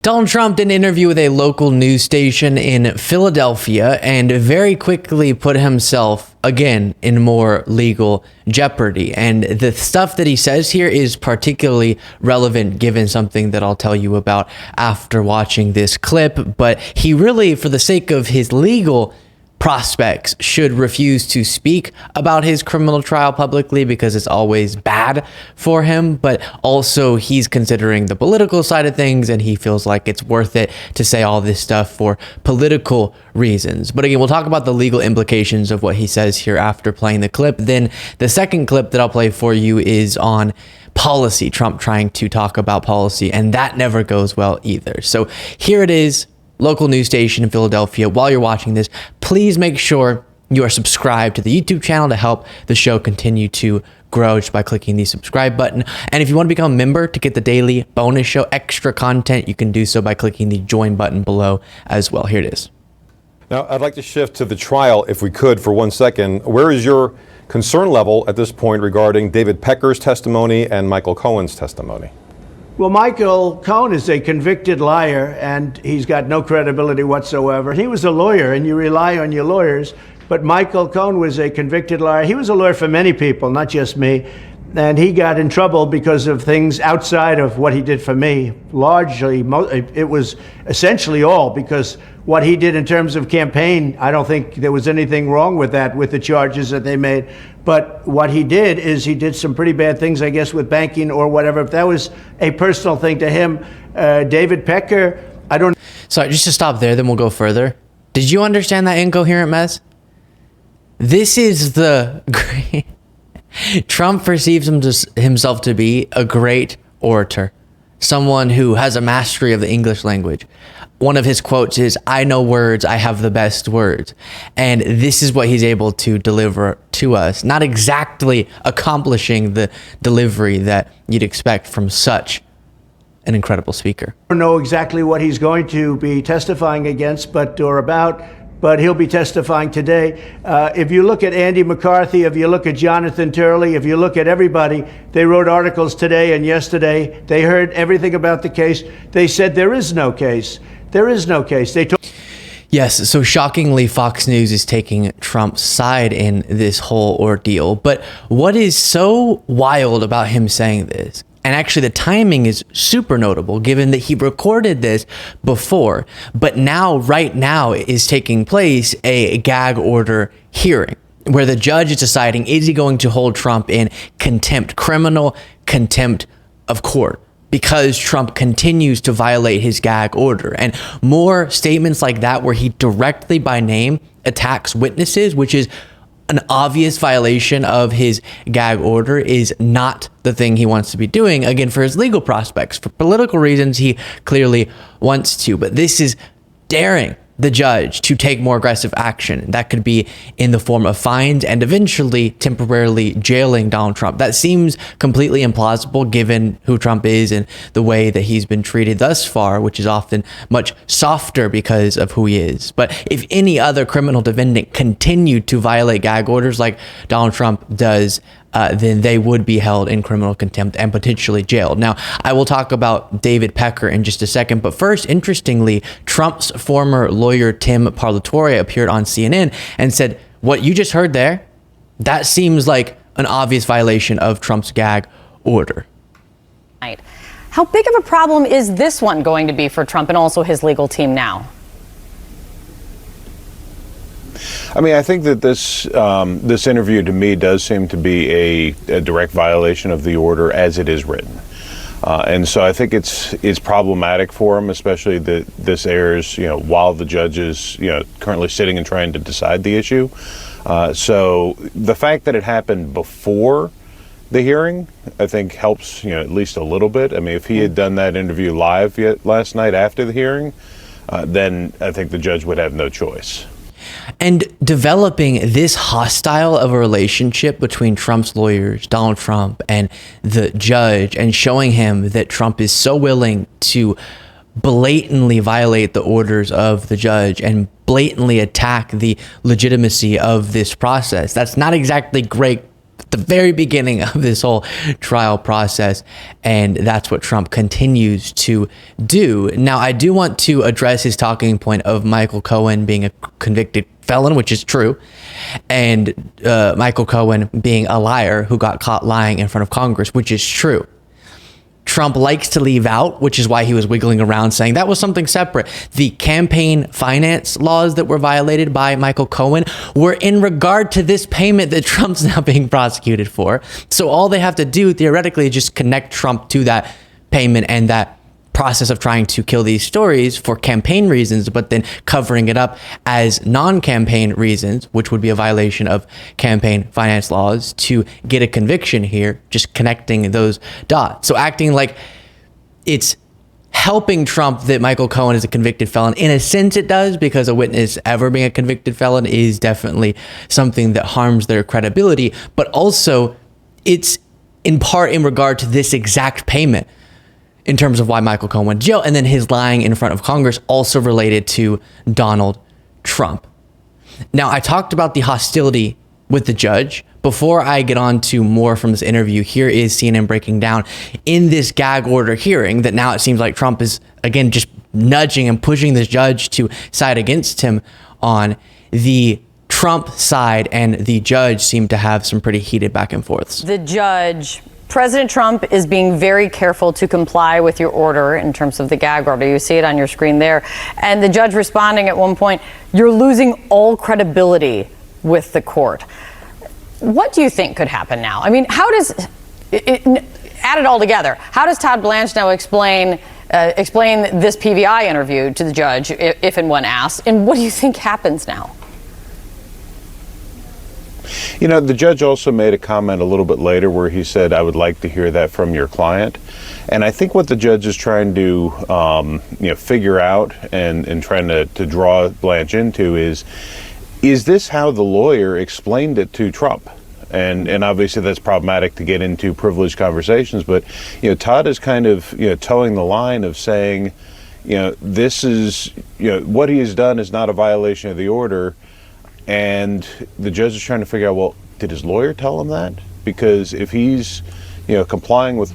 Donald Trump did an interview with a local news station in Philadelphia and very quickly put himself, again, in more legal jeopardy. And the stuff that he says here is particularly relevant given something that I'll tell you about after watching this clip. But he really, for the sake of his legal prospects, should refuse to speak about his criminal trial publicly because it's always bad for him. But also he's considering the political side of things and he feels like it's worth it to say all this stuff for political reasons. But again, we'll talk about the legal implications of what he says here after playing the clip. Then the second clip that I'll play for you is on policy, Trump trying to talk about policy, and that never goes well either. So here it is. Local news station in Philadelphia. While you're watching this, please make sure you are subscribed to the YouTube channel to help the show continue to grow just by clicking the subscribe button. And if you want to become a member to get the daily bonus show, extra content, you can do so by clicking the join button below as well. Here it is. Now, I'd like to shift to the trial, if we could, for 1 second. Where is your concern level at this point regarding David Pecker's testimony and Michael Cohen's testimony? Well, Michael Cohen is a convicted liar, and he's got no credibility whatsoever. He was a lawyer, and you rely on your lawyers. But Michael Cohen was a convicted liar. He was a lawyer for many people, not just me. And he got in trouble because of things outside of what he did for me. Largely, it was essentially all because what he did in terms of campaign, I don't think there was anything wrong with that, with the charges that they made. But what he did is he did some pretty bad things, I guess, with banking or whatever. If that was a personal thing to him, David Pecker, I don't... Sorry, just to stop there, then we'll go further. Did you understand that incoherent mess? This is the great... Trump perceives himself to be a great orator, someone who has a mastery of the English language. One of his quotes is, "I know words, I have the best words." And this is what he's able to deliver to us, not exactly accomplishing the delivery that you'd expect from such an incredible speaker. I don't know exactly what he's going to be testifying against, but he'll be testifying today. If you look at Andy McCarthy, if you look at Jonathan Turley, if you look at everybody, they wrote articles today and yesterday. They heard everything about the case. They said there is no case. There is no case. Yes, so shockingly, Fox News is taking Trump's side in this whole ordeal. But what is so wild about him saying this, and actually the timing is super notable given that he recorded this before, but now, right now, is taking place a gag order hearing where the judge is deciding, is he going to hold Trump in contempt, criminal contempt of court, because Trump continues to violate his gag order. And more statements like that where he directly by name attacks witnesses, which is an obvious violation of his gag order, is not the thing he wants to be doing, again, for his legal prospects. For political reasons, he clearly wants to, but this is daring the judge to take more aggressive action. That could be in the form of fines and eventually temporarily jailing Donald Trump. That seems completely implausible given who Trump is and the way that he's been treated thus far, which is often much softer because of who he is. But if any other criminal defendant continued to violate gag orders like Donald Trump does, then they would be held in criminal contempt and potentially jailed. Now, I will talk about David Pecker in just a second, but first, interestingly, Trump's former lawyer, Tim Parlatore, appeared on CNN and said, what you just heard there, that seems like an obvious violation of Trump's gag order. How big of a problem is this one going to be for Trump and also his legal team now? I mean, I think that this interview to me does seem to be a direct violation of the order as it is written. And so I think it's problematic for him, especially that this airs, while the judge is, currently sitting and trying to decide the issue. So the fact that it happened before the hearing, I think helps, at least a little bit. I mean, if he had done that interview live last night after the hearing, then I think the judge would have no choice. And developing this hostile of a relationship between Trump's lawyers, Donald Trump, and the judge, and showing him that Trump is so willing to blatantly violate the orders of the judge and blatantly attack the legitimacy of this process. That's not exactly great the very beginning of this whole trial process, and that's what Trump continues to do. Now, I do want to address his talking point of Michael Cohen being a convicted felon, which is true, and Michael Cohen being a liar who got caught lying in front of Congress, which is true. Trump likes to leave out, which is why he was wiggling around saying that was something separate. The campaign finance laws that were violated by Michael Cohen were in regard to this payment that Trump's now being prosecuted for. So all they have to do theoretically is just connect Trump to that payment and that process of trying to kill these stories for campaign reasons, but then covering it up as non-campaign reasons, which would be a violation of campaign finance laws, to get a conviction here, just connecting those dots. So acting like it's helping Trump that Michael Cohen is a convicted felon. In a sense it does, because a witness ever being a convicted felon is definitely something that harms their credibility, but also it's in part in regard to this exact payment in terms of why Michael Cohen went to jail, and then his lying in front of Congress also related to Donald Trump. Now, I talked about the hostility with the judge. Before I get on to more from this interview, here is CNN breaking down in this gag order hearing that now it seems like Trump is, again, just nudging and pushing this judge to side against him on. The Trump side and the judge seem to have some pretty heated back and forths. The judge, President Trump, is being very careful to comply with your order in terms of the gag order. You see it on your screen there. And the judge responding at one point, "You're losing all credibility with the court." What do you think could happen now? I mean, how does add it all together? How does Todd Blanche now explain this PVI interview to the judge, if and when asked? And what do you think happens now? You know, the judge also made a comment a little bit later where he said, "I would like to hear that from your client." And I think what the judge is trying to figure out and trying to draw Blanche into is this how the lawyer explained it to Trump? And obviously that's problematic to get into privileged conversations, but Todd is kind of towing the line of saying, this is what he has done is not a violation of the order. And the judge is trying to figure out, well, did his lawyer tell him that? Because if he's, complying with...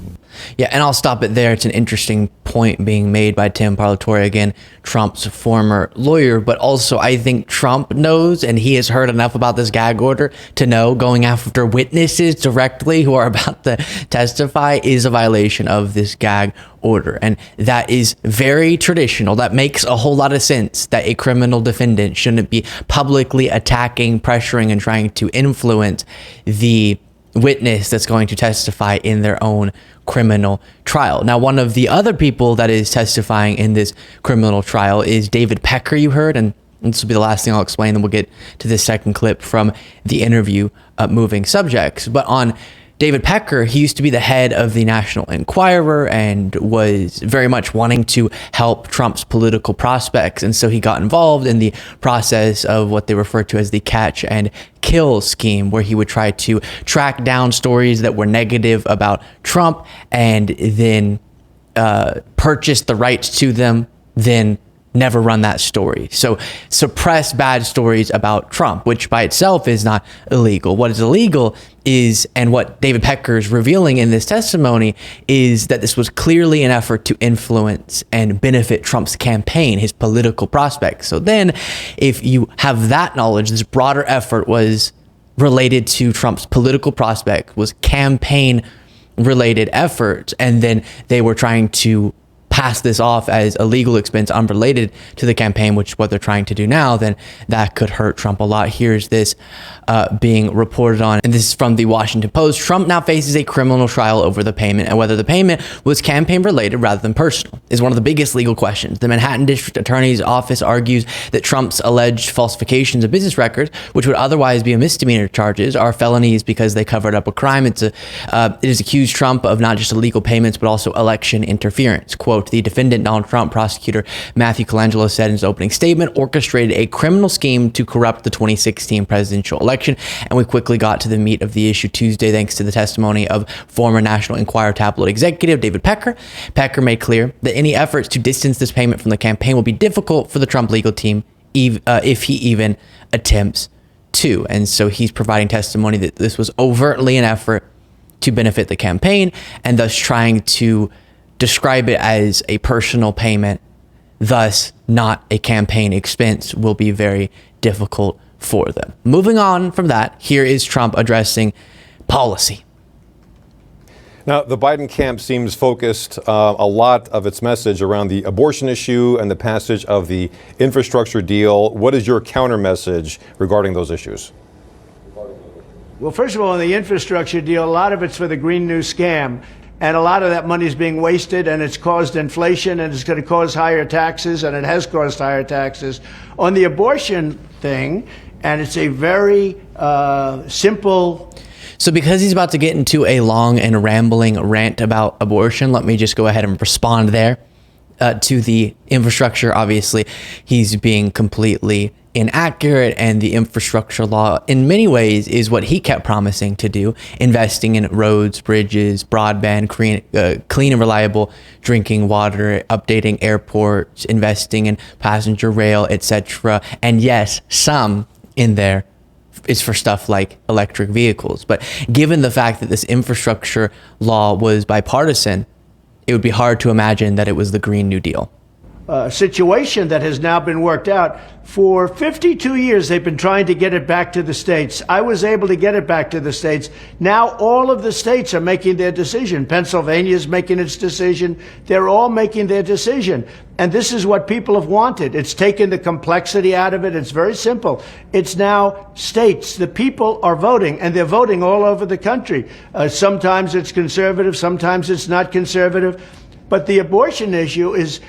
Yeah, and I'll stop it there. It's an interesting point being made by Tim Parlatore, again, Trump's former lawyer. But also, I think Trump knows, and he has heard enough about this gag order to know going after witnesses directly who are about to testify is a violation of this gag order. And that is very traditional. That makes a whole lot of sense, that a criminal defendant shouldn't be publicly attacking, pressuring, and trying to influence the witness that's going to testify in their own criminal trial. Now, one of the other people that is testifying in this criminal trial is David Pecker, you heard, and this will be the last thing I'll explain, then we'll get to this second clip from the interview, moving subjects. But on David Pecker, he used to be the head of the National Enquirer and was very much wanting to help Trump's political prospects. And so he got involved in the process of what they refer to as the catch and kill scheme, where he would try to track down stories that were negative about Trump and then purchase the rights to them, then never run that story. So suppress bad stories about Trump, which by itself is not illegal. What is illegal is, and what David Pecker is revealing in this testimony, is that this was clearly an effort to influence and benefit Trump's campaign, his political prospects. So then if you have that knowledge, this broader effort was related to Trump's political prospect, was campaign related efforts, and then they were trying to pass this off as a legal expense unrelated to the campaign, which is what they're trying to do now, then that could hurt Trump a lot. Here's this being reported on, and this is from the Washington Post. Trump now faces a criminal trial over the payment, and whether the payment was campaign related rather than personal is one of the biggest legal questions. The Manhattan District Attorney's Office argues that Trump's alleged falsifications of business records, which would otherwise be a misdemeanor charges, are felonies because they covered up a crime. It is accused Trump of not just illegal payments, but also election interference. Quote, the defendant, Donald Trump, prosecutor Matthew Colangelo, said in his opening statement, orchestrated a criminal scheme to corrupt the 2016 presidential election. And we quickly got to the meat of the issue Tuesday, thanks to the testimony of former National Enquirer tabloid executive David Pecker. Pecker made clear that any efforts to distance this payment from the campaign will be difficult for the Trump legal team, if he even attempts too. And so he's providing testimony that this was overtly an effort to benefit the campaign, and thus trying to describe it as a personal payment, thus not a campaign expense, will be very difficult for them. Moving on from that, here is Trump addressing policy. Now, the Biden camp seems focused a lot of its message around the abortion issue and the passage of the infrastructure deal. What is your counter message regarding those issues? Well, first of all, in the infrastructure deal, a lot of it's for the Green New Scam. And a lot of that money is being wasted, and it's caused inflation, and it's going to cause higher taxes, and it has caused higher taxes. On the abortion thing, and it's a very simple... So because he's about to get into a long and rambling rant about abortion, let me just go ahead and respond there to the infrastructure. Obviously, he's being completely inaccurate, and the infrastructure law in many ways is what he kept promising to do, investing in roads, bridges, broadband, clean and reliable drinking water, updating airports, investing in passenger rail, etc. And yes, some in there is for stuff like electric vehicles. But given the fact that this infrastructure law was bipartisan, it would be hard to imagine that it was the Green New Deal. Situation that has now been worked out. For 52 years, they've been trying to get it back to the states. I was able to get it back to the states. Now all of the states are making their decision. Pennsylvania's making its decision. They're all making their decision. And this is what people have wanted. It's taken the complexity out of it. It's very simple. It's now states. The people are voting, and they're voting all over the country. Sometimes it's conservative, sometimes it's not conservative. But the abortion issue has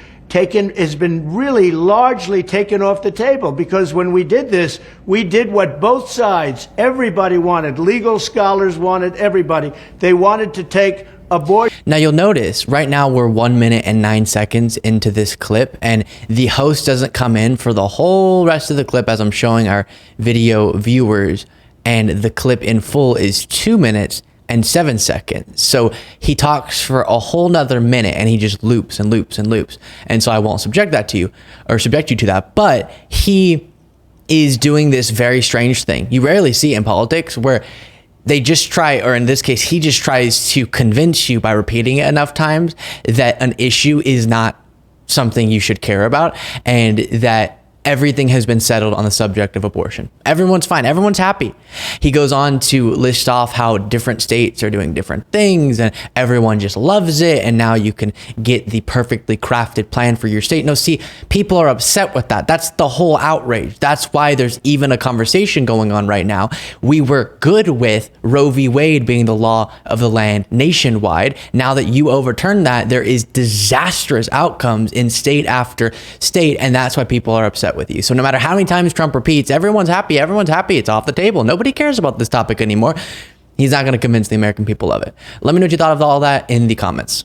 been really largely taken off the table, because when we did this, we did what both sides, everybody wanted. Legal scholars wanted, everybody. They wanted to take abortion. Now you'll notice right now we're 1 minute and 9 seconds into this clip, and the host doesn't come in for the whole rest of the clip as I'm showing our video viewers, and the clip in full is 2 minutes and 7 seconds. So he talks for a whole nother minute, and he just loops and loops and loops. And so I won't subject you to that, but he is doing this very strange thing. You rarely see in politics where they just try, or in this case, he just tries to convince you by repeating it enough times that an issue is not something you should care about, and that everything has been settled on the subject of abortion. Everyone's fine. Everyone's happy. He goes on to list off how different states are doing different things, and everyone just loves it. And now you can get the perfectly crafted plan for your state. No, see, people are upset with that. That's the whole outrage. That's why there's even a conversation going on right now. We were good with Roe v. Wade being the law of the land nationwide. Now that you overturn that, there is disastrous outcomes in state after state. And that's why people are upset with you. So no matter how many times Trump repeats, everyone's happy, it's off the table, nobody cares about this topic anymore, he's not going to convince the American people of it. Let me know what you thought of all that in the comments.